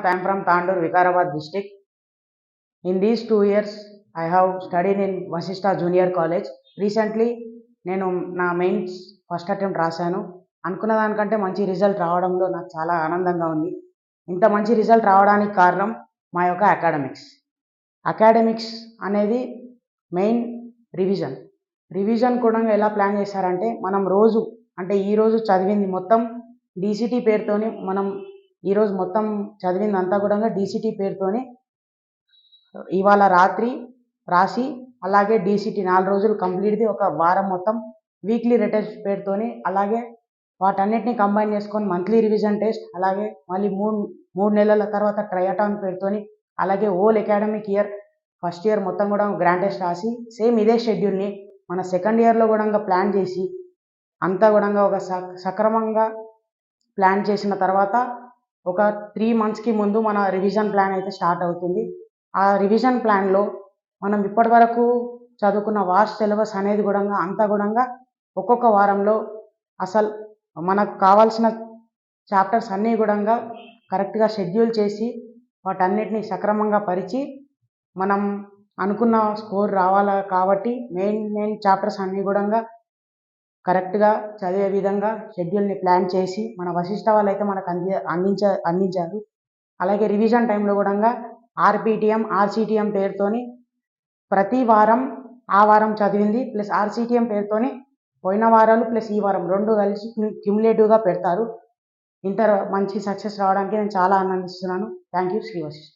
Prashant. I am from Tandur, Vikarabad district. In these 2 years, I have studied in Vasishta Junior College. Recently, నేను నా mains first attempt రాశాను. అనుకున్న దానికంటే మంచి result రావడంలో నాకు చాలా ఆనందంగా ఉంది. ఇంత మంచి రిజల్ట్ రావడానికి కారణం మా యొక్క అకాడమిక్స్ అనేది మెయిన్ రివిజన్ కూడా ఎలా ప్లాన్ చేశారంటే, మనం రోజు అంటే ఈరోజు చదివింది మొత్తం డీసీటీ పేరుతోని, మనం ఈరోజు మొత్తం చదివిందంతా కూడా డీసీటీ పేరుతోని ఇవాళ రాత్రి రాసి, అలాగే డీసీటీ 4 రోజులు కంప్లీట్ది ఒక వారం మొత్తం వీక్లీ రిటెస్ట్ పేరుతోని, అలాగే వాటన్నిటిని కంబైన్ చేసుకొని మంత్లీ రివిజన్ టెస్ట్, అలాగే మళ్ళీ మూడు నెలల తర్వాత ట్రయాటాన్ పేరుతోని, అలాగే whole academic year first year మొత్తం కూడా గ్రాండ్ టెస్ట్ రాసి, సేమ్ ఇదే షెడ్యూల్ని మన సెకండ్ ఇయర్లో కూడా ప్లాన్ చేసి, అంతా కూడా ఒక సక్రమంగా ప్లాన్ చేసిన తర్వాత ఒక 3 monthsకి ముందు మన రివిజన్ ప్లాన్ అయితే స్టార్ట్ అవుతుంది. ఆ రివిజన్ ప్లాన్లో మనం ఇప్పటి వరకు చదువుకున్న వాస్ట్ సిలబస్ అనేది కూడా అంతా కూడా ఒక్కొక్క వారంలో అసలు మనకు కావాల్సిన చాప్టర్స్ అన్నీ కూడా కరెక్ట్గా షెడ్యూల్ చేసి, వాటన్నిటిని సక్రమంగా పరిచి, మనం అనుకున్న స్కోర్ రావాలా కాబట్టి మెయిన్ చాప్టర్స్ అన్నీ కూడా కరెక్ట్గా చదివే విధంగా షెడ్యూల్ని ప్లాన్ చేసి మన వశిష్ట వాళ్ళు అయితే మనకు అందించారు. అలాగే రివిజన్ టైంలో కూడా ఆర్పిటిఎం, ఆర్సిటిఎం పేరుతోని ప్రతి వారం ఆ వారం చదివింది ప్లస్ ఆర్సిటిఎం పేరుతోని పోయిన వారాలు ప్లస్ ఈ వారం 2 కలిసి క్యుములేటివ్గా పెడతారు. ఇంత మంచి సక్సెస్ రావడానికి నేను చాలా ఆనందిస్తున్నాను. Thank you Shri Vasishta.